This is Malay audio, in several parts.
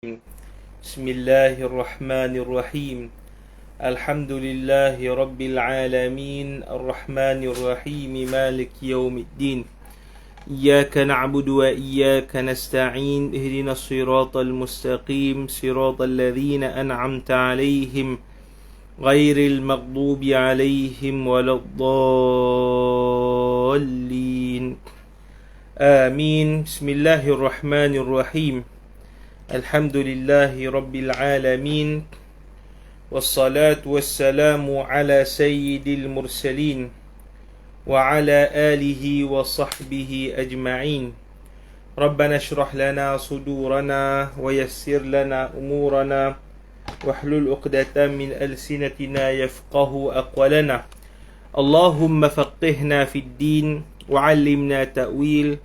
بسم الله الرحمن الرحيم الحمد لله رب العالمين الرحمن الرحيم مالك يوم الدين إياك نعبد وإياك نستعين اهدنا الصراط المستقيم صراط الذين أنعمت عليهم غير المغضوب عليهم ولا الضالين آمين بسم الله الرحمن الرحيم الحمد لله رب العالمين والصلاة والسلام على سيد المرسلين وعلى آله وصحبه أجمعين ربنا اشرح لنا صدورنا ويسر لنا أمورنا واحلل عقدة من ألسنتنا يفقه أقوالنا اللهم فقهنا في الدين وعلمنا تأويل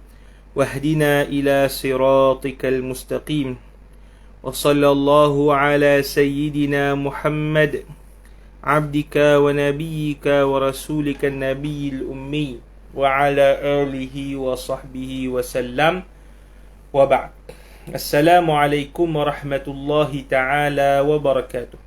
واهدنا إلى صراطك المستقيم وصلى الله على سيدنا محمد عبدك ونبيك ورسولك النبي الأمي وعلى آله وصحبه وسلم وبعد السلام عليكم ورحمة الله تعالى وبركاته.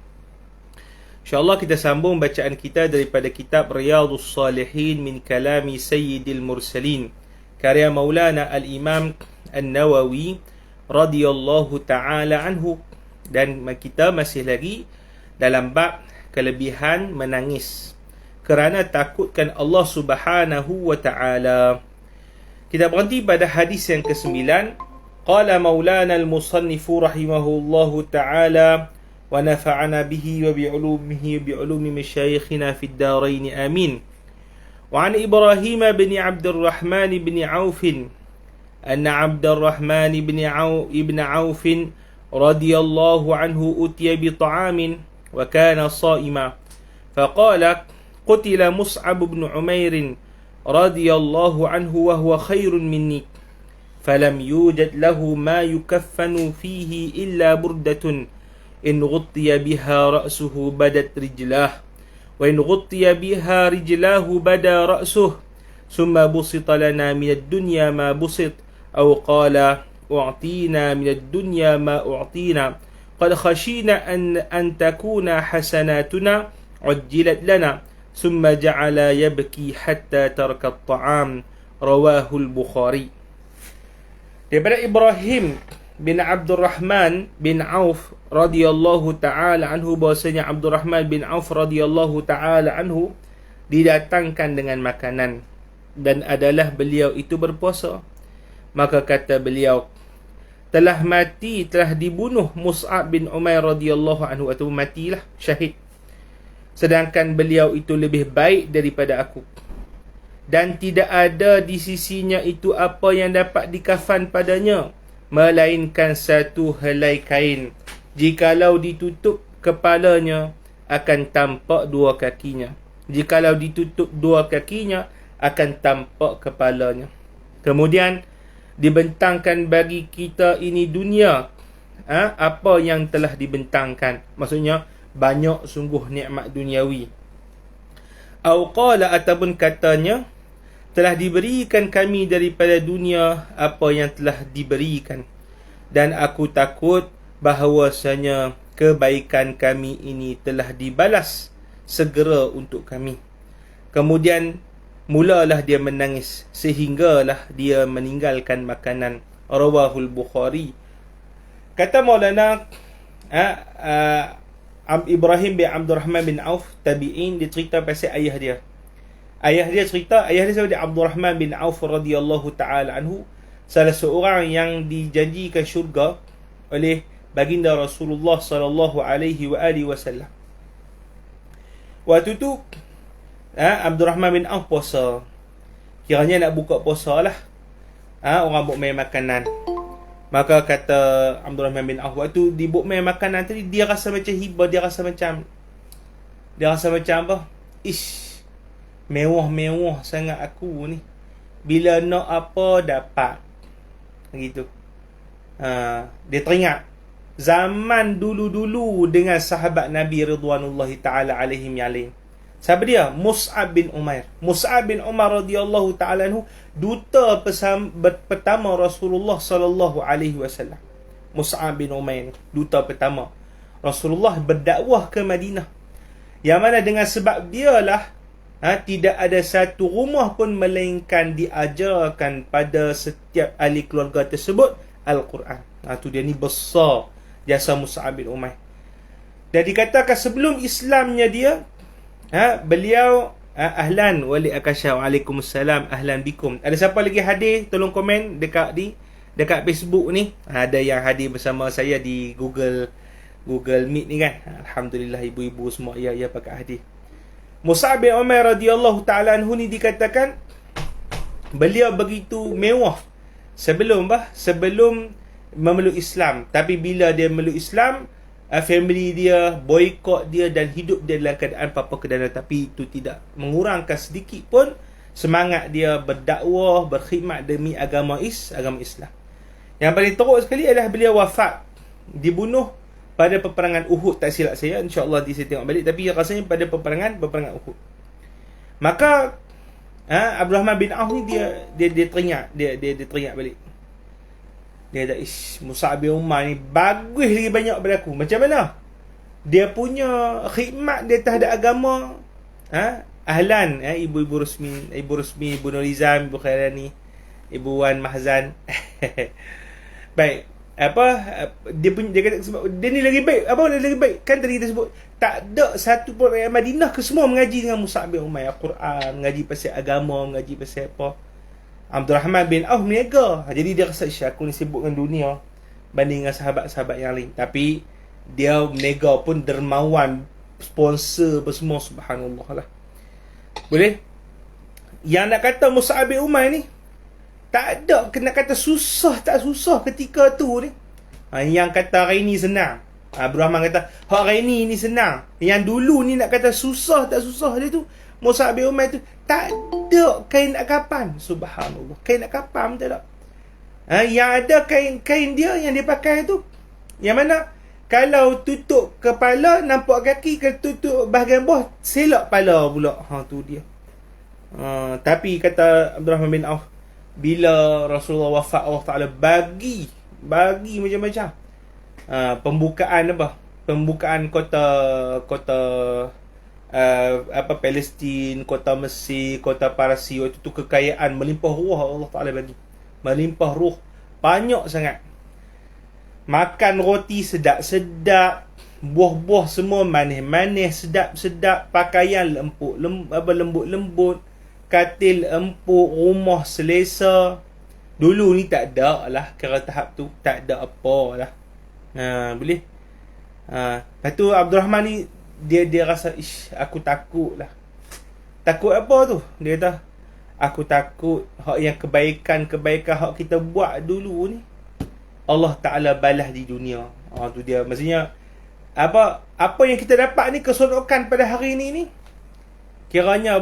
InsyaAllah kita sambung bacaan kita daripada kitab Riyadhus Salihin min kalami Sayyidil Mursalin karya Maulana Al-Imam An-Nawawi radhiyallahu ta'ala anhu, dan kita masih lagi dalam bab kelebihan menangis kerana takutkan Allah Subhanahu wa ta'ala. Kita berhenti pada hadis yang ke-9. Qala Maulana al-Musannifu rahimahullahu ta'ala wa nafa'ana bihi wa bi'ulumihi wa bi'ulumi masyayikhina fid darain amin. Wa an Ibrahim bin Abdurrahman bin Auf أن عبد الرحمن بن عوف رضي الله عنه أتي بطعام وكان صائما فقال قتل مصعب بن عمير رضي الله عنه وهو خير مني فلم يوجد له ما يكفن فيه إلا بردة إن غطي بها رأسه بدت رجلاه وإن غطي بها رجلاه بدا رأسه ثم بسط لنا من الدنيا ما بسط أو قال أعطينا من الدنيا ما أعطينا قد خشينا أن تكون حسناتنا عجلت لنا ثم جعل يبكي حتى ترك الطعام رواه البخاري. Daripada Ibrahim bin Abdurrahman bin Auf radhiyallahu ta'ala anhu, bahasanya Abdurrahman bin Auf radhiyallahu ta'ala anhu didatangkan dengan makanan dan adalah beliau itu berpuasa. Maka kata beliau, telah dibunuh Mus'ab bin Umair radhiyallahu anhu, atau matilah, syahid. Sedangkan beliau itu lebih baik daripada aku, dan tidak ada di sisinya itu apa yang dapat dikafan padanya, melainkan satu helai kain. Jikalau ditutup kepalanya, akan tampak dua kakinya. Jikalau ditutup dua kakinya, akan tampak kepalanya. Kemudian dibentangkan bagi kita ini dunia, apa yang telah dibentangkan, maksudnya banyak sungguh nikmat duniawi. Au qala, ataupun katanya, telah diberikan kami daripada dunia apa yang telah diberikan, dan aku takut bahawasanya kebaikan kami ini telah dibalas segera untuk kami. Kemudian mulalah dia menangis sehinggalah dia meninggalkan makanan. Rawahul Bukhari. Kata Maulana Ibrahim bin Abdurrahman bin Auf, tabi'in, dia cerita pasal ayah dia. Ayah dia sebagai Abdurrahman bin Auf radhiyallahu ta'ala anhu, salah seorang yang dijanjikan syurga oleh baginda Rasulullah sallallahu alaihi wasallam. Waktu tu Abdurrahman bin Auf puasa. Kiranya nak buka puasa lah. Orang buat main makanan. Maka kata Abdurrahman bin Auf, waktu dibuk main makanan tadi, dia rasa macam hibah, dia rasa macam apa? Mewah-mewah sangat aku ni. Bila nak apa dapat. Gitu. Dia teringat zaman dulu-dulu dengan sahabat Nabi ridwanullahi ta'ala alaihim yang lain. Siapa dia? Mus'ab bin Umair. Mus'ab bin Umar radhiyallahu ta'ala anhu, duta pertama Rasulullah sallallahu alaihi wasallam. Mus'ab bin Umair, duta pertama Rasulullah berdakwah ke Madinah, yang mana dengan sebab dialah tidak ada satu rumah pun melainkan diajarkan pada setiap ahli keluarga tersebut Al-Quran. Tu dia, ni besar jasa Mus'ab bin Umair. Dan dikatakan sebelum Islamnya dia, beliau ahlan wali akasha, waalaikumsalam, ahlan bikum. Ada siapa lagi hadir, tolong komen dekat Facebook ni. Ada yang hadir bersama saya di Google Meet ni kan. Alhamdulillah, ibu-ibu semua ya pakai hadir. Mus'ab bin Umair radhiyallahu ta'ala anhu ni dikatakan beliau begitu mewah sebelum memeluk Islam. Tapi bila dia memeluk Islam, family dia boykot dia dan hidup dia dalam keadaan papa kedana. Tapi itu tidak mengurangkan sedikit pun semangat dia berdakwah, berkhidmat demi agama Islam. Yang paling teruk sekali adalah beliau wafat, dibunuh pada peperangan Uhud, tak silap saya, insya-Allah saya tengok balik, tapi rasanya pada peperangan Uhud. Maka Abdul Rahman bin Auf ni dia teringat, dia teringat balik. Dia kata, Mus'ab bin Umair ni bagus lagi banyak daripada aku. Macam mana? Dia punya khidmat dia terhadap agama. Ahlan, Ibu Rusmi, Ibu Nurizam, Ibu Khairani, Ibu Wan Mahzan. Baik. Dia kata sebab dia ni lagi baik. Lagi baik? Kan tadi kita sebut tak ada satu pun rakyat Madinah ke semua mengaji dengan Mus'ab bin Umair Al-Quran, mengaji pasal agama, mengaji pasal apa. Abdul Rahman bin Auf meniaga. Jadi dia rasa, aku ni sibuk dengan dunia banding dengan sahabat-sahabat yang lain. Tapi dia meniaga pun dermawan, sponsor apa semua, subhanallah lah. Boleh? Yang nak kata Mus'ab bin Umair ni tak ada kena kata susah tak susah ketika tu ni. Yang kata hari ni senang, Abdul Rahman kata hari ni senang. Yang dulu ni nak kata susah tak susah dia tu, Mus'ab bin Umair tu tak ada kain nak kapan. Subhanallah, kain nak kapan tak ada. Yang ada kain dia yang dia pakai tu, yang mana kalau tutup kepala nampak kaki, kalau tutup bahagian bawah selak kepala pula. Tu dia. Tapi kata Abdul Rahman bin Auf, bila Rasulullah wafat, Allah Ta'ala bagi macam-macam. Pembukaan kota Palestin, kota Mesir, kota Parsi. Waktu tu kekayaan melimpah ruah Allah Ta'ala bagi. Melimpah ruh, banyak sangat. Makan roti sedap-sedap, buah-buah semua manis-manis, sedap-sedap, pakaian lembut-lembut, katil empuk, rumah selesa. Dulu ni tak ada lah, kira tahap tu tak ada apa lah. Boleh. Lepas tu Abdul Rahman ni dia rasa, aku takut lah. Takut apa tu? Dia kata, aku takut hak yang kebaikan hak kita buat dulu ni Allah Ta'ala balas di dunia. Tu dia. Maksudnya apa yang kita dapat ni, keseronokan pada hari ni kiranya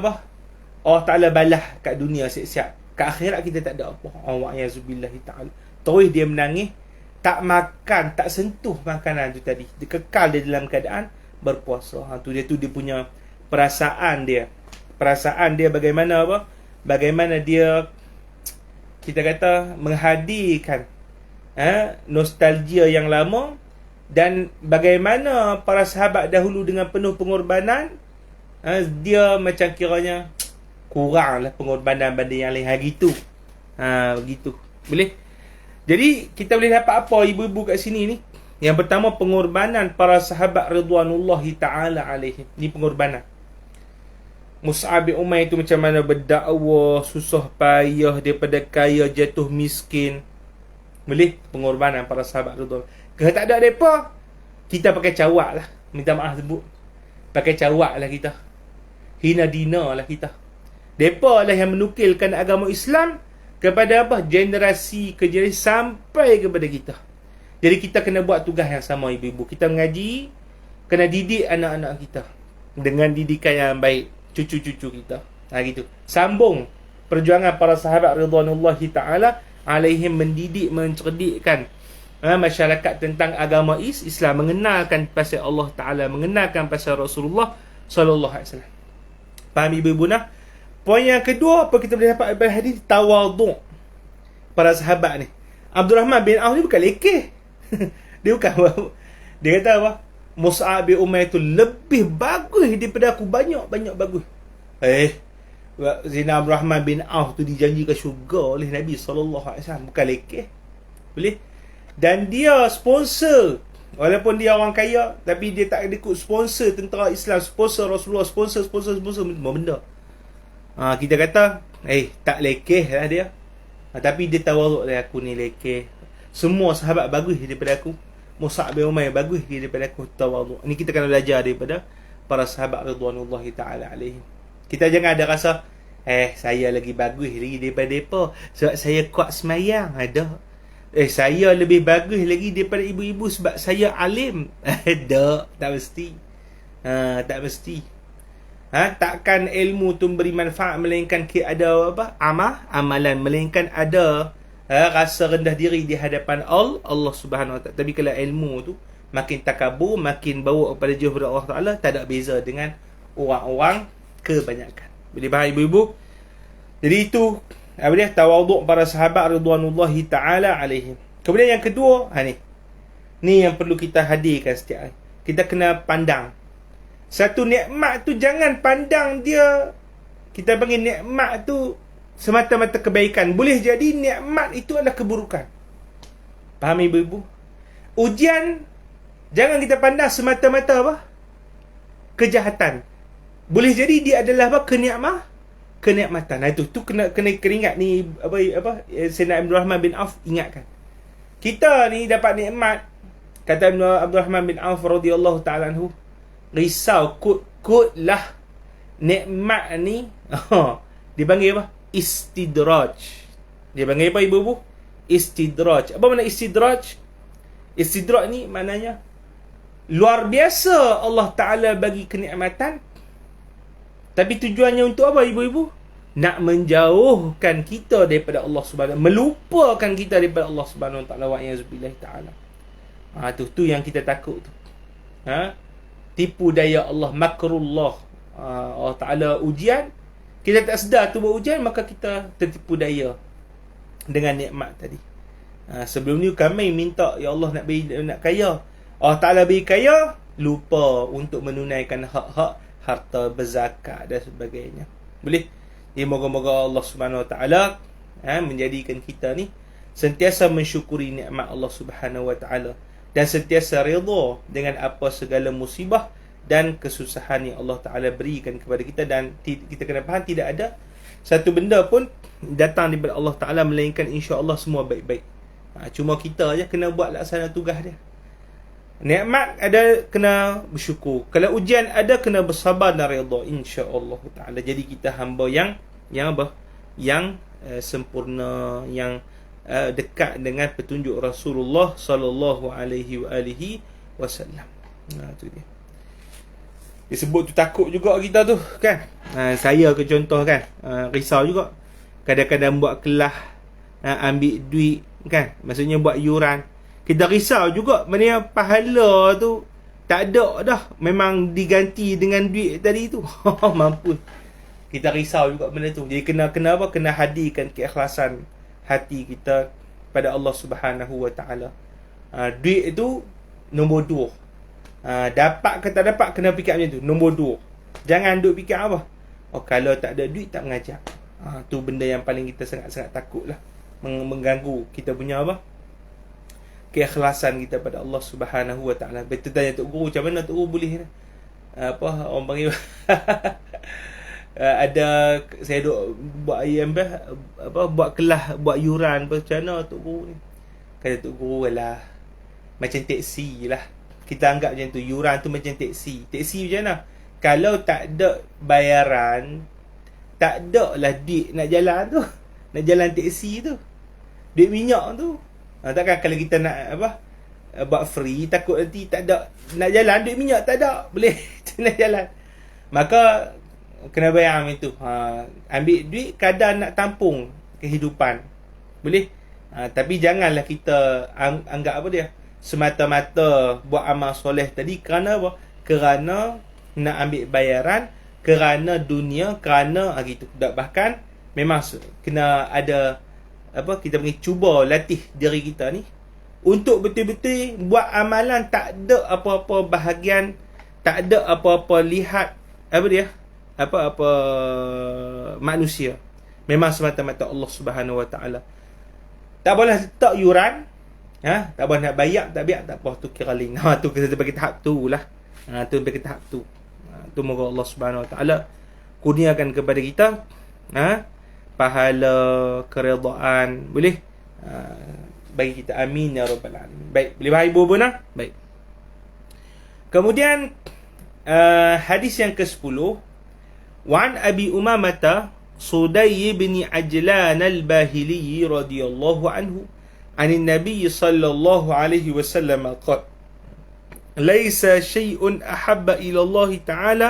Allah Ta'ala balas kat dunia siap-siap. Kat akhirat kita tak ada apa. Wa'ayazubillahi ta'ala. Terus dia menangis, tak makan, tak sentuh makanan tu tadi. Dia kekal dia dalam keadaan berpuasa. Tu dia punya perasaan dia. Perasaan dia bagaimana bagaimana dia, kita kata, menghadirkan nostalgia yang lama. Dan bagaimana para sahabat dahulu dengan penuh pengorbanan, dia macam kiranya kurang lah pengorbanan banding yang lain hari tu. Begitu. Boleh? Jadi kita boleh dapat apa ibu-ibu kat sini ni? Yang pertama, pengorbanan para sahabat ridwanullahi ta'ala alaihim. Ni pengorbanan. Mus'ab bin Umair tu macam mana berdakwah, susah payah, daripada kaya jatuh miskin. Boleh? Pengorbanan para sahabat ridwan. Kalau tak ada mereka, kita pakai cawak lah. Minta maaf sebut, pakai cawak lah kita, hina dina lah kita. Mereka lah yang menukilkan agama Islam kepada generasi ke generasi sampai kepada kita. Jadi kita kena buat tugas yang sama, ibu-ibu. Kita mengaji, kena didik anak-anak kita dengan didikan yang baik, cucu-cucu kita. Gitu. Sambung perjuangan para sahabat ridwanullahi ta'ala alaihim, mendidik, mencerdikkan masyarakat tentang agama Islam, mengenalkan pasal Allah Ta'ala, mengenalkan pasal Rasulullah sallallahu alaihi wasallam. Faham ibu-ibu nak? Poin yang kedua, apa kita boleh dapat daripada hadis? Tawaduk para sahabat ni. Abdul Rahman bin Auf ni bukan lekeh. Dia bukan dia kata apa? Mus'ab bin Umair tu lebih bagus daripada aku, banyak bagus. Zainal Abdul Rahman bin Auf tu dijanjikan syurga oleh Nabi SAW, bukan lekeh. Boleh? Dan dia sponsor, walaupun dia orang kaya, tapi dia tak ikut sponsor tentera Islam, sponsor Rasulullah, sponsor semua benda. Kita kata tak lekeh lah dia. Tapi dia tawaruk lah, aku ni lekeh. Semua sahabat bagus daripada aku. Mus'ab bin Umair bagus daripada aku, tawaruk. Ni kita kena belajar daripada para sahabat ridwanullahi ta'ala alaihim. Kita jangan ada rasa saya lagi bagus lagi daripada mereka sebab saya kuat semayang. Ada. Saya lebih bagus lagi daripada ibu-ibu sebab saya alim. Ada. Tak mesti. Tak mesti. Takkan ilmu tu beri manfaat melainkan ada amalan, melainkan ada rasa rendah diri di hadapan Allah Subhanahu Wa Taala. Tapi kalau ilmu tu makin takabur, makin bawa kepada jauh dari Allah Taala, tak ada beza dengan orang-orang kebanyakan. Boleh faham ibu-ibu? Jadi itu tawaduk para sahabat ridwanullahi ta'ala alaihim. Kemudian yang kedua, ni yang perlu kita hadirkan setiap hari. Kita kena pandang satu nikmat tu, jangan pandang dia, kita panggil nikmat tu semata-mata kebaikan. Boleh jadi nikmat itu adalah keburukan. Faham ibu-ibu? Ujian jangan kita pandang semata-mata kejahatan. Boleh jadi dia adalah kenikmatan. Itu kena ingat ni Sayyidina Abdul Rahman bin Auf ingatkan. Kita ni dapat nikmat, kata Abdul Rahman bin Auf radhiyallahu ta'ala anhu, risau kut-kutlah nikmat ni. Dia panggil apa? Istidraj. Dia panggil apa ibu-ibu? Istidraj. Apa makna istidraj? Istidraj ni maknanya luar biasa Allah Ta'ala bagi kenikmatan, tapi tujuannya untuk apa ibu-ibu? Nak menjauhkan kita daripada Allah Subhanahu, melupakan kita daripada Allah Subhanahu Wa Ta'ala. Wa'iyazbillah ta'ala. Tu yang kita takut tu. Tipu daya Allah, makrullah. Allah Ta'ala ujian, kita tak sedar tu berujian, maka kita tertipu daya dengan nikmat tadi. Sebelum ni kami minta, ya Allah nak kaya. Allah Ta'ala beri kaya, lupa untuk menunaikan hak-hak harta, berzakat dan sebagainya. Boleh? Jadi moga-moga Allah Subhanahu Wa Ta'ala menjadikan kita ni sentiasa mensyukuri nikmat Allah Subhanahu Wa Ta'ala dan sentiasa redha dengan apa segala musibah dan kesusahan yang Allah Ta'ala berikan kepada kita. Dan kita kena faham, tidak ada satu benda pun datang daripada Allah Ta'ala melainkan insya-Allah semua baik-baik. Cuma kita je kena buat laksana tugas dia. Nikmat ada, kena bersyukur. Kalau ujian ada, kena bersabar dan redha, insya-Allah Ta'ala. Jadi kita hamba yang sempurna, yang dekat dengan petunjuk Rasulullah sallallahu alaihi wasallam. Tu dia. Disebut tu takut juga kita tu kan. Saya ke contoh kan, risau juga. Kadang-kadang buat kelas, ambil duit kan, maksudnya buat yuran. Kita risau juga, mana pahala tu tak ada dah, memang diganti dengan duit tadi tu. Mampus. Kita risau juga benda tu. Jadi kena apa? Kena hadirkan keikhlasan hati kita pada Allah Subhanahu Wa Ta'ala. Duit itu nombor 2. Dapat ke tak dapat, kena fikir macam tu. Nombor 2. Jangan duk fikir apa? Kalau tak ada duit, tak mengajar. Tu benda yang paling kita sangat-sangat takut lah. Mengganggu kita punya apa? Keikhlasan kita pada Allah Subhanahu Wa Ta'ala. Betul tanya Tok Guru, macam mana Tok Guru boleh orang panggil ada saya duk buat buat kelas, buat yuran macam mana Tok Guru ni. Kata Tok Guru lah, macam teksi lah. Kita anggap macam tu, yuran tu macam teksi. Teksi macam mana? Kalau tak ada bayaran, tak ada lah duit nak jalan tu. Nak jalan teksi tu, duit minyak tu. Takkan kalau kita nak buat free, takut nanti tak ada nak jalan, duit minyak tak ada, boleh nak jalan. Maka kena bayar macam tu. Ambil duit kadar nak tampung kehidupan, boleh. Tapi janganlah kita anggap semata-mata buat amal soleh tadi kerana apa? Kerana nak ambil bayaran, kerana dunia, kerana gitu. Bahkan memang kena ada kita panggil cuba latih diri kita ni untuk betul-betul buat amalan, tak ada apa-apa bahagian, tak ada apa-apa lihat apa-apa manusia. Memang semata-mata Allah Subhanahu Wa Taala. Tak boleh letak yuran, tak boleh nak bayar, tak biar, tak apa, tu kira lain. Tu kita bagi tahap tu lah. Tu bagi tahap tu. Tu moga Allah Subhanahu Wa Taala kurniakan kepada kita pahala, keredaan, boleh bagi kita, amin ya rabbal alamin. Baik, boleh faham ibu nah? Baik. Kemudian hadis yang ke-10, Wan Abi Umamah Sudai bin Ajlan al-Bahili radhiyallahu anhu عن النبي صلى الله عليه وسلم قال ليس شيء أحب إلى الله تعالى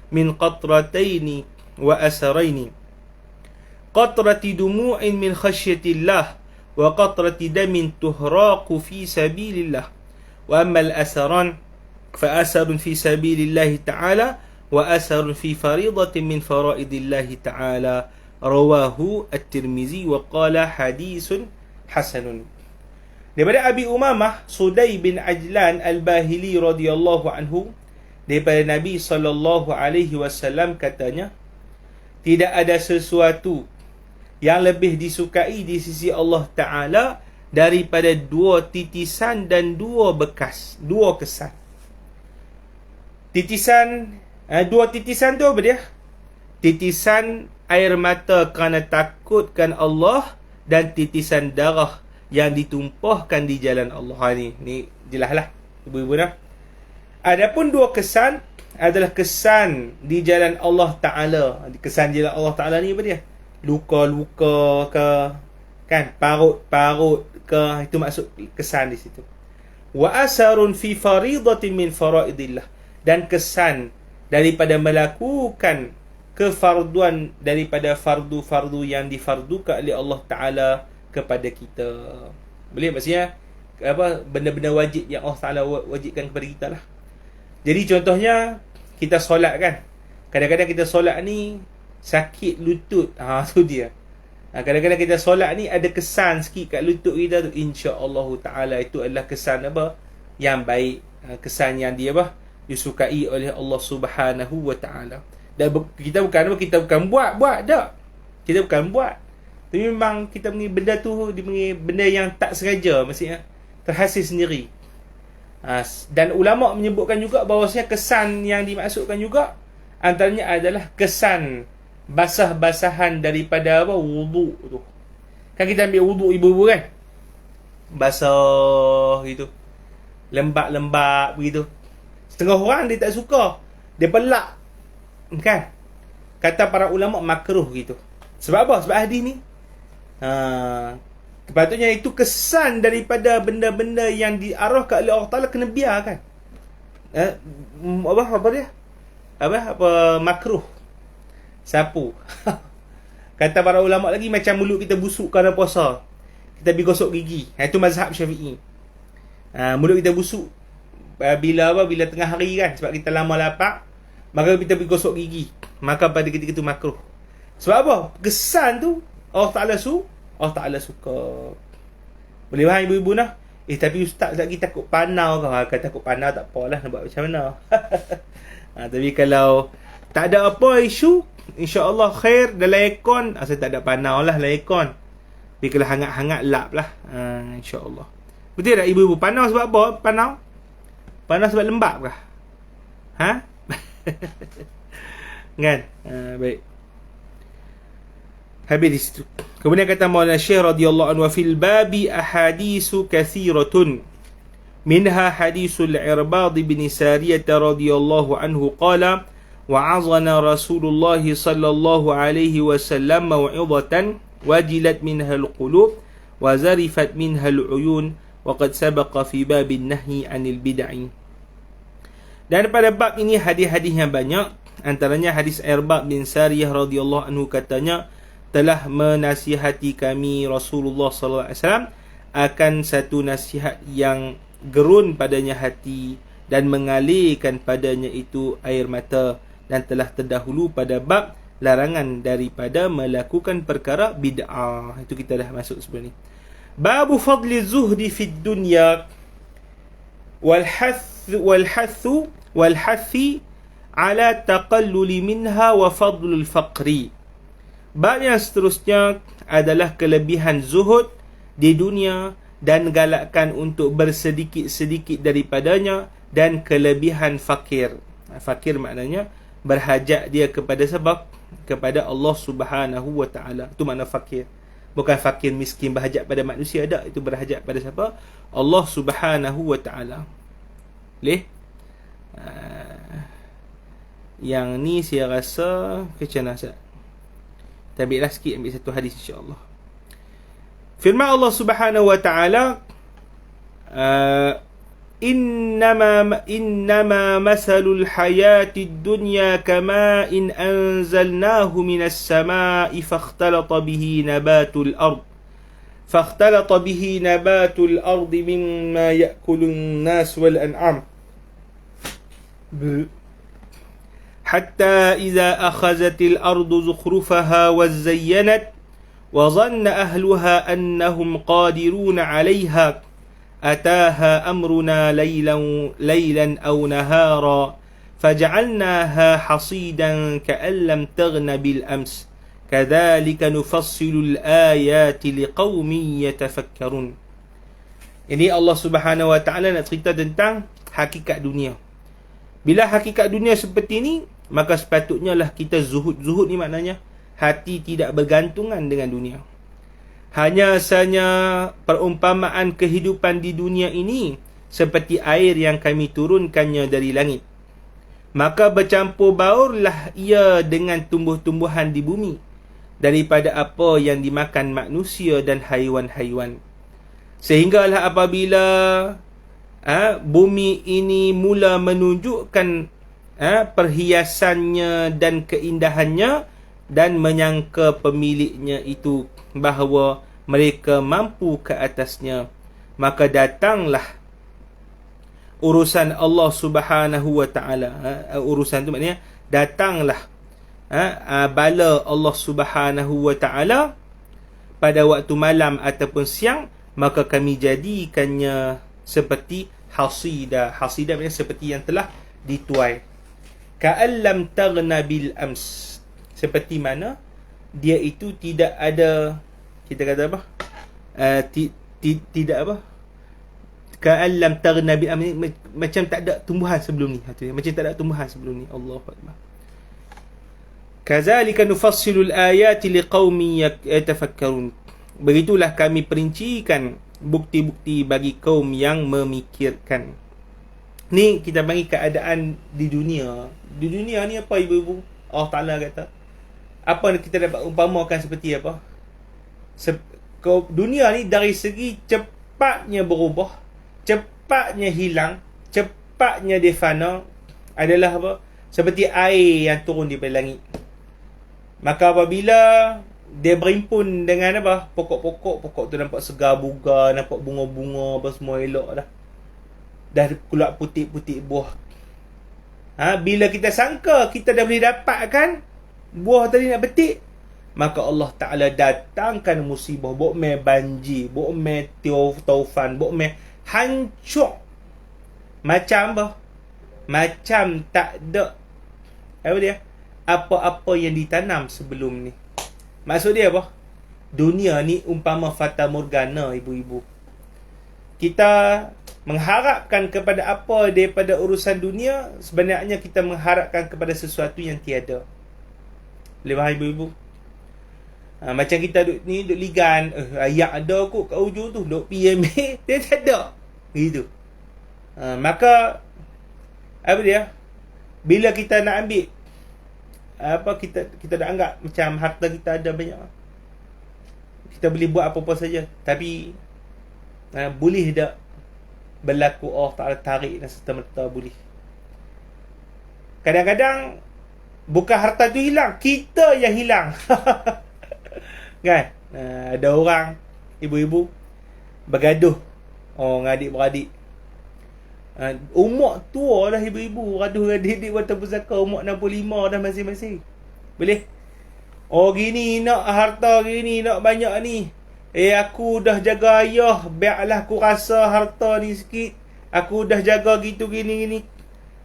من قطرتين وأثرين قطرة دموع من خشية الله وقطرة دم تهراق في سبيل الله وأما الأثران فأثر في سبيل الله تعالى وأثر في فريضة من فرائض الله تعالى رواه الترمذي وقال حديث حسن. Daripada Abi Umamah Sudai bin Ajlan al-Bahili radhiyallahu anhu, daripada Nabi sallallahu alaihi wasallam katanya, tidak ada sesuatu yang lebih disukai di sisi Allah Taala daripada dua titisan dan dua bekas, dua kesan. Titisan, dua titisan tu apa dia? Titisan air mata kerana takutkan Allah, dan titisan darah yang ditumpahkan di jalan Allah. Ni jelaslah ibu-ibu dah. Adapun dua kesan adalah kesan di jalan Allah Ta'ala. Kesan di jalan Allah Ta'ala ni apa dia? Luka-luka ke, kan, parut-parut ke, itu maksud kesan di situ. Wa asarun fi faridatin min faraidillah, dan kesan daripada melakukan kefarduan daripada fardu-fardu yang difardukan oleh Allah Ta'ala kepada kita. Boleh, maksudnya benda-benda wajib yang Allah Ta'ala wajibkan kepada kita lah. Jadi contohnya kita solat kan, kadang-kadang kita solat ni sakit lutut, tu dia. Kadang-kadang kita solat ni ada kesan sikit kat lutut kita tu, insya-Allah Ta'ala itu adalah kesan apa yang baik, kesan yang dia disukai oleh Allah Subhanahu Wa Ta'ala. Dan kita bukan buat dak. Kita bukan buat. Tapi memang kita punya benda tu, dia punya benda yang tak sengaja, maksudnya terhasil sendiri. Dan ulama menyebutkan juga bahawasanya kesan yang dimaksudkan juga antaranya adalah kesan basah-basahan daripada wudu tu. Kan kita ambil wudu ibu-ibu kan, basah gitu, lembab-lembab begitu. Setengah orang dia tak suka, dia pelak, kan? Kata para ulama makruh gitu. Sebab apa? Sebab hadis ni sepatutnya itu kesan daripada benda-benda yang diarahkan oleh Allah Ta'ala kena biarkan. Makruh, sapu. Kata para ulama lagi, macam mulut kita busuk kerana puasa, kita pergi gosok gigi. Itu mazhab Syafi'i. Mulut kita busuk bila tengah hari kan, sebab kita lama lapar, maka kita pergi gosok gigi, maka pada ketika itu makruh. Sebab apa? Kesan tu Allah Ta'ala suka. Boleh faham ibu-ibu nah? Tapi ustaz lagi takut panau ke? Kalau takut panau tak apalah, nak buat macam mana. Tapi kalau tak ada apa isu, insya-Allah khair dalam aircon. Asal tak ada panau lah dalam aircon. Tapi kalau hangat-hangat lap lah, insya-Allah. Betul tak ibu-ibu? Panau sebab apa? Panau sebab lembab kah? Kan? Baik. Habis di situ. Kemudian kata Maulana Syekh radhiyallahu anhu, fil babi ahaditsu katsiratun minha haditsul Irbad bin Sariyah radhiyallahu anhu qala wa'azana Rasulullah sallallahu alaihi wasallam mau'izatan wajilat minha alqulub wa zarifat minha aluyun wa qad sabaqa fi babin nahyi 'anil bid'ah. Dan pada bab ini hadis-hadis yang banyak, antaranya hadis Irbad bin Sariyah radhiyallahu anhu katanya, telah menasihati kami Rasulullah sallallahu alaihi wasallam akan satu nasihat yang gerun padanya hati dan mengalirkan padanya itu air mata, dan telah terdahulu pada bab larangan daripada melakukan perkara bid'ah. Itu kita dah masuk sebelum ni. Babu fadli zuhdi fid dunya والحث على تقلل منها وفضل الفقر. Bab yang seterusnya adalah kelebihan zuhud di dunia dan galakkan untuk bersedikit-sedikit daripadanya, dan kelebihan fakir. Fakir maknanya berhajat dia kepada sebab kepada Allah Subhanahu wa taala. Itu makna fakir. Bukan fakir miskin berhajat pada manusia, tak. Itu berhajat pada siapa? Allah Subhanahu wa taala. Boleh? Yang ni saya rasa kecana Ustaz. Kita ambillah sikit, ambil satu hadis insya-Allah. Firman Allah Subhanahu wa taala, innama masalul hayatid dunya kama in anzalnahu minas samaa'i fakhtalata bihi nabatul ard mimma ya'kulun nas wal an'am حتى إذا أخذت الأرض زخرفها وزينت وظن أهلها أنهم قادرون عليها أتاها أمرنا ليلا أو نهارا فجعلناها حصيدا كأن لم تغن بالأمس كذلك نفصل الآيات لقوم يتفكرون. Ini Allah Subhanahu wa taala nak cerita tentang hakikat dunia. Bila hakikat dunia seperti ini, maka sepatutnya lah kita zuhud. Zuhud ni maknanya hati tidak bergantungan dengan dunia. Hanya saja perumpamaan kehidupan di dunia ini seperti air yang kami turunkannya dari langit. Maka bercampur baurlah ia dengan tumbuh-tumbuhan di bumi daripada apa yang dimakan manusia dan haiwan-haiwan. Sehinggalah apabila bumi ini mula menunjukkan perhiasannya dan keindahannya, dan menyangka pemiliknya itu bahawa mereka mampu ke atasnya, maka datanglah urusan Allah Subhanahu wa taala. Urusan tu maknanya datanglah bala Allah Subhanahu wa taala pada waktu malam ataupun siang, maka kami jadikannya seperti hasida. Hasida maknanya seperti yang telah dituai. Ka'allam taghna bil ams, seperti mana dia itu tidak ada, kita kata apa, tidak apa, ka'allam taghna bil ams, macam tak ada tumbuhan sebelum ni. Macam tak ada tumbuhan sebelum ni. Allahu akbar. Kazalika nufassilul ayati liqaumin yatafakkarun. Begitulah kami perincikan bukti-bukti bagi kaum yang memikirkan. Ni kita bagi keadaan di dunia. Di dunia ni apa ibu-ibu? Allah Ta'ala kata, apa kita dapat umpamakan seperti apa? Dunia ni dari segi cepatnya berubah, cepatnya hilang, cepatnya defana, adalah apa? Seperti air yang turun daripada langit. Maka apabila dia berimpun dengan apa? Pokok tu nampak segar bugar, nampak bunga-bunga apa semua elok dah. Dah keluar putik-putik buah. Bila kita sangka kita dah boleh dapatkan buah tadi nak petik, maka Allah Ta'ala datangkan musibah, bokmeh banjir, bokmeh taufan, bokmeh hancur. Macam apa? Macam tak ada apa dia? Apa-apa yang ditanam sebelum ni. Maksud dia apa? Dunia ni umpama fata morgana, ibu-ibu. Kita mengharapkan kepada apa daripada urusan dunia, sebenarnya kita mengharapkan kepada sesuatu yang tiada. Boleh faham ibu-ibu? Macam kita duk ligan, ayat ada kot kat ujung tu, duk PMA, dia tak ada. Gitu. Maka apa dia? Bila kita nak ambil kita dah anggap macam harta kita ada banyak, kita boleh buat apa-apa saja, tapi boleh tak berlaku Allah Ta'ala tarik dan serta-merta boleh. Kadang-kadang bukan harta tu hilang, kita yang hilang. Kan? Ada orang ibu-ibu bergaduh dengan adik-beradik. Umur tua dah ibu-ibu, gaduh dengan adik-adik walaupun pusaka umur 65 dah masing-masing. Boleh? Gini nak harta, gini nak banyak ni. Aku dah jaga ayah, biarlah aku rasa harta ni sikit. Aku dah jaga gitu gini-gini.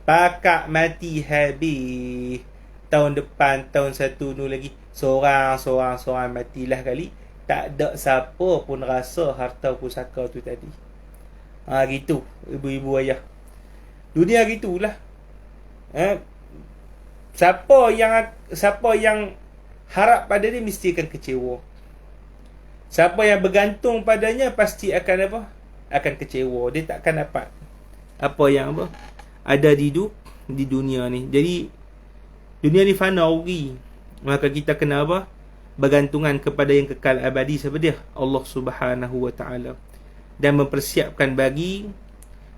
Pakak mati habis. Tahun depan, tahun satu nu lagi, Seorang matilah kali. Tak ada siapa pun rasa harta pusaka tu tadi. Gitu, ibu-ibu ayah. Dunia gitulah. Siapa yang harap pada dia mesti akan kecewa. Siapa yang bergantung padanya pasti akan apa? Akan kecewa. Dia takkan dapat apa yang apa ada di dunia ni. Jadi dunia ni fana rugi. Maka kita kena apa? Bergantungan kepada yang kekal abadi. Siapa dia? Allah Subhanahu wa taala. Dan mempersiapkan bagi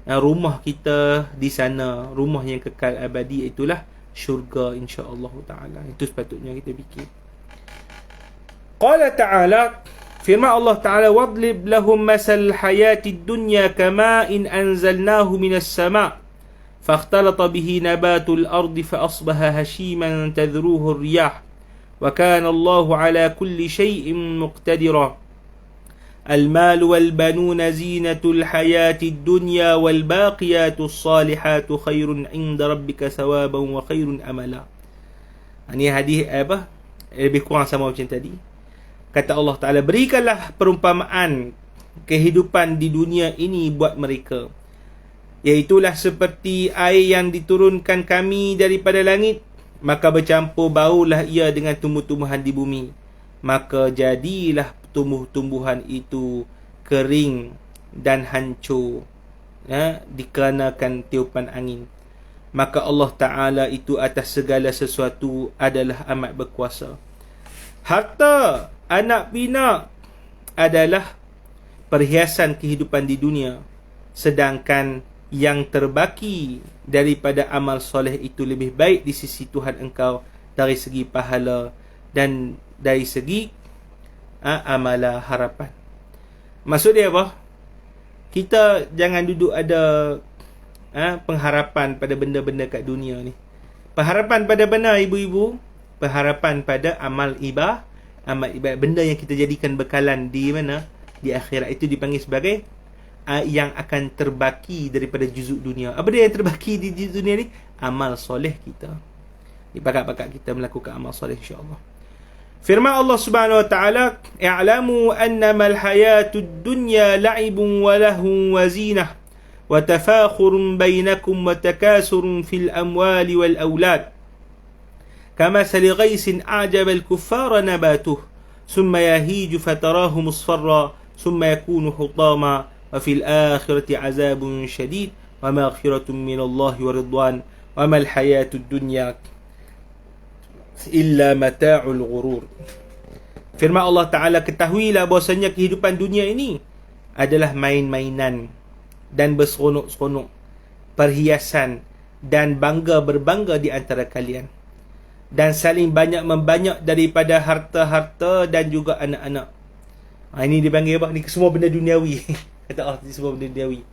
rumah kita di sana, rumah yang kekal abadi, itulah syurga insya-Allah taala. Itu sepatutnya kita fikir. Qala ta'ala, firman Allah Ta'ala, wadlib lahum masal hayatid dunya kama'in anzalnahu minas sama' fakhtalata bihi nabatul ardi fa asbaha hashiman tadhruhu ar-riyah wa kana Allahu ala kulli shay'in muqtadira. المال والبنون زينة الحياة الدنيا والباقيات الصالحات خير عند ربك ثوابا وخير أملا. Ini hadis apa? Lebih kurang sama macam tadi. Kata Allah Ta'ala, berikanlah perumpamaan kehidupan di dunia ini buat mereka. Iaitulah seperti air yang diturunkan kami daripada langit, maka bercampur baulah ia dengan tumbuh-tumbuhan di bumi. Maka jadilah tumbuh-tumbuhan itu kering dan hancur dikarenakan tiupan angin. Maka Allah Ta'ala itu atas segala sesuatu adalah amat berkuasa. Harta, anak pinak adalah perhiasan kehidupan di dunia, sedangkan yang terbaki daripada amal soleh itu lebih baik di sisi Tuhan engkau dari segi pahala dan dari segi amalah harapan. Maksud dia apa? Kita jangan duduk ada pengharapan pada benda-benda kat dunia ni. Pengharapan pada benar ibu-ibu, pengharapan pada amal ibadah, benda yang kita jadikan bekalan di mana? Di akhirat, itu dipanggil sebagai yang akan terbaki daripada juzuk dunia. Apa dia yang terbaki di juzuk dunia ni? Amal soleh kita. Di pakat-pakat kita melakukan amal soleh, insya-Allah. Firman Allah Subhanahu wa taala, "I'lamu annama al-hayatud dunya la'ibun wa lahun wa zinah wa tafakhurun bainakum wa takasurun fil amwali wal aulad. Kamathali ghaysin a'jaba al-kuffara nabatuhu, thumma yahiju fatarahu musfarra, thumma yakunu hutama, wa fil akhirati 'azabun shadid wa maghfiratun minallahi wa ridwan wa mal hayatud dunya illa mata'ul ghurur." Firman Allah Ta'ala, ketahuilah bahasanya kehidupan dunia ini adalah main-mainan dan berseronok-seronok, perhiasan dan berbangga di antara kalian, dan saling banyak membanyak daripada harta-harta dan juga anak-anak. Ini dipanggil apa? Ni semua benda duniawi. Kata Allah, ini semua benda duniawi.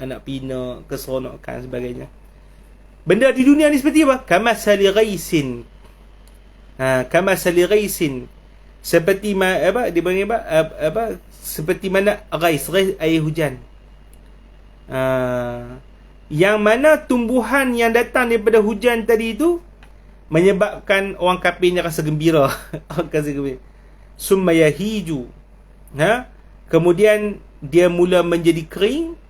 Anak pinak, keseronokan, sebagainya. Benda di dunia ni seperti apa? Kamathali ghaysin. Kamathali ghaysin, seperti apa dia panggil apa seperti mana ghais air hujan, yang mana tumbuhan yang datang daripada hujan tadi itu menyebabkan orang kafir ni rasa gembira. Rasa gembira. Summa yahiju, kemudian dia mula menjadi kering,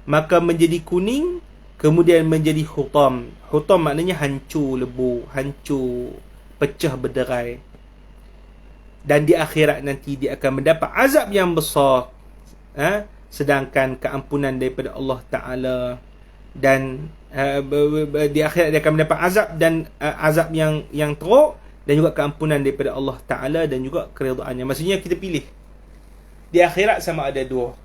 maka menjadi kuning, kemudian menjadi hutam. Hutam maknanya hancur lebur, hancur, pecah berderai. Dan di akhirat nanti dia akan mendapat azab yang besar, sedangkan keampunan daripada Allah Ta'ala, dan di akhirat dia akan mendapat azab, dan azab yang teruk, dan juga keampunan daripada Allah Ta'ala, dan juga keridhaannya. Maksudnya kita pilih di akhirat sama ada dua,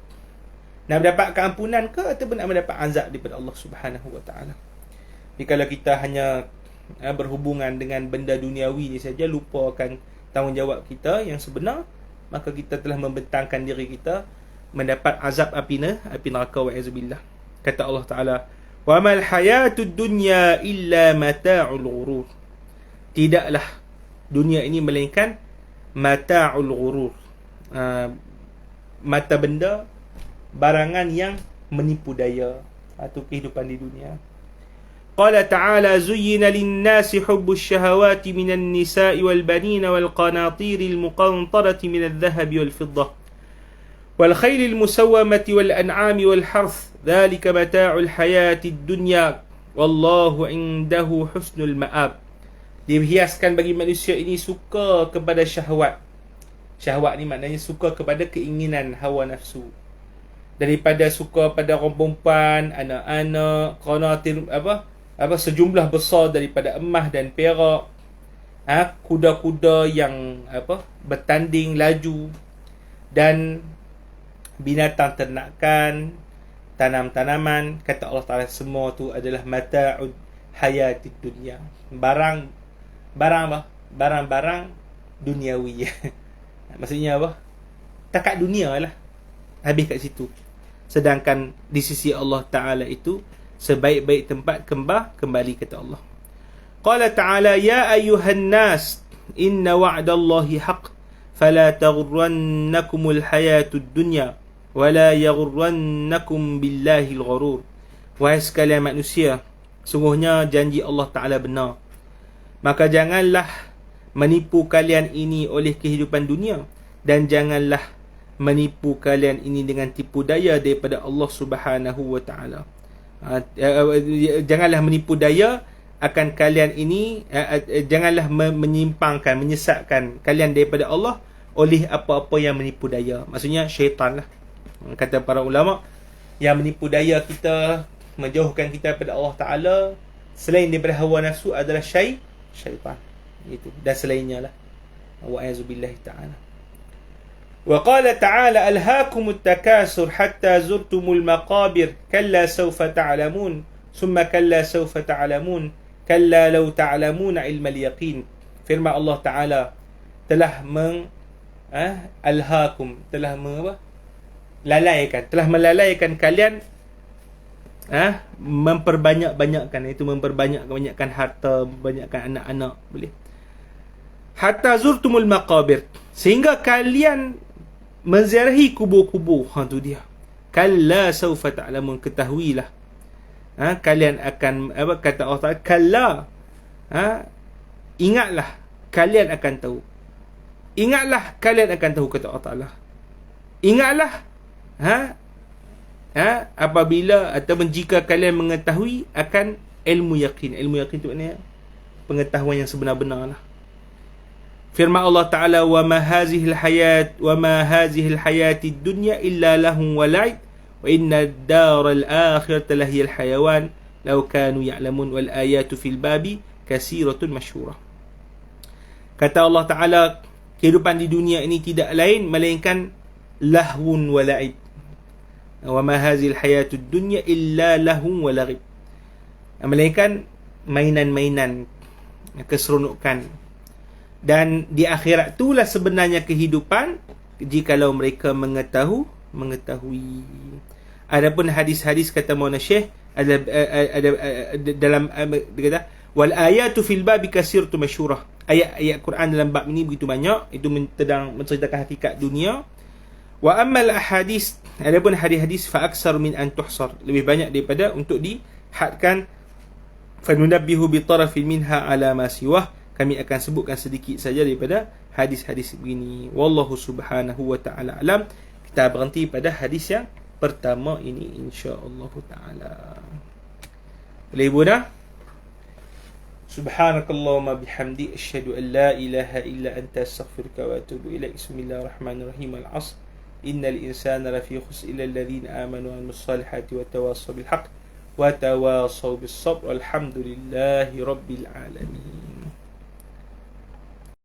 nak mendapat keampunan ke ataupun nak mendapat azab daripada Allah Subhanahu Wa Ta'ala. Jadi kalau kita hanya berhubungan dengan benda duniawi ni saja, lupakan tanggungjawab kita yang sebenar, maka kita telah membentangkan diri kita mendapat azab api neraka, wa'azubillah. Kata Allah Ta'ala, wa mal hayatud dunya illa mata'ul ghurur. Tidaklah dunia ini melainkan mata'ul ghurur, mata benda, barangan yang menipu daya. Itu kehidupan di dunia. Qala ta'ala zuyyina lin-nasi hubbus syahawati minan nisa'i wal banina wal qanatiril muqantarati minadh dhahabi wal fiddah wal khaylil musawwamati wal an'ami wal harth dhalika mata'ul hayatid dunya wallahu 'indahu husnul ma'ab. Dihiaskan bagi manusia ini suka kepada syahwat. Syahwat ni maknanya suka kepada keinginan hawa nafsu. Daripada suka pada orang perempuan, anak-anak, qanatir sejumlah besar daripada emas dan perak, kuda-kuda yang bertanding laju, dan binatang ternakan, tanam-tanaman. Kata Allah Ta'ala, semua tu adalah mata'ud hayatid dunia. Barang-barang duniawi. Maksudnya apa? Takat dunia lah, habis kat situ. Sedangkan di sisi Allah Ta'ala itu sebaik-baik tempat kembali kata Allah. Qala ta'ala ya ayyuhan nas inna wa'dallahi haqq fala taghurrannakumul hayatud dunya wala yaghurrannakum billahil ghurur. Wahai sekalian manusia, sungguhnya janji Allah Ta'ala benar, maka janganlah menipu kalian ini oleh kehidupan dunia, dan janganlah menipu kalian ini dengan tipu daya daripada Allah Subhanahu wa Ta'ala. Janganlah menipu daya akan kalian ini, janganlah menyimpangkan, menyesatkan kalian daripada Allah oleh apa-apa yang menipu daya. Maksudnya syaitan lah. Kata para ulama, yang menipu daya kita, menjauhkan kita daripada Allah Ta'ala selain daripada hawa nafsu adalah syaitan. Itu dan selainnya lah. Wa'azubillahi ta'ala. Wa qala ta'ala alhaakumut takasur hatta zurtumul maqabir kalla sawfa ta'lamun summa kalla sawfa ta'lamun kalla law ta'lamuna ilmal yaqin. Firman Allah Ta'ala telah alhaakum, telah melalaikan kalian, memperbanyak-banyakkan, itu memperbanyak-banyakkan harta, banyakkan anak-anak, boleh. Hatta zurtumul maqabir, sehingga kalian menziarahi kubur-kubur. Tu dia. Kalla sawfa ta'lamun, ketahuilah. Kalian akan, kata Allah Ta'ala, kalla, ingatlah, kalian akan tahu. Ingatlah, kalian akan tahu, kata Allah Ta'ala. Ingatlah, apabila ataupun jika kalian mengetahui akan ilmu yakin. Ilmu yakin tu maknanya pengetahuan yang sebenar-benar lah. Firman Allah Ta'ala, wa ma hazihil hayatid dunya illa lahum wa la'ib wa inna ad-daral akhirata lahiyal hayawan law kanu ya'lamun wal ayatu fil babi kasiratun masyhurah. Kata Allah Ta'ala, kehidupan di dunia ini tidak lain melainkan lahwun wa la'ib. Wa ma hazihil hayatud dunya illa lahum wa la'ib, melainkan mainan-mainan, keseronokan. Dan di akhirat itulah sebenarnya kehidupan jikalau mereka mengetahui. Adapun hadis-hadis, kata Maulana Syekh, ada dalam dia kata wal ayatu fil babi kasiratu masyhurah. Ayat-ayat Quran dalam bab ini begitu banyak, itu sedang menceritakan hakikat dunia. Wa ammal ahadis, adapun hadis-hadis fa aksar min an tuhsar, lebih banyak daripada untuk dihadkan. Fa nunabbihu bi tarafin minha ala ma siwah, kami akan sebutkan sedikit saja daripada hadis-hadis begini. Wallahu subhanahu wa ta'ala alam. Kita berhenti pada hadis yang pertama ini, insya-Allah ta'ala. Boleh ibu dah? Subhanakallahumma bihamdi asyhadu an la ilaha illa anta astaghfiruka wa atubu ilaik. Bismillahirrahmanirrahim. Al-'asr. Innal insana lafi khusr illa alladhina amanu wa 'amilus salihati wa tawassaw bil haqq wa tawassaw bis sabr. Walhamdulillahi rabbil alamin.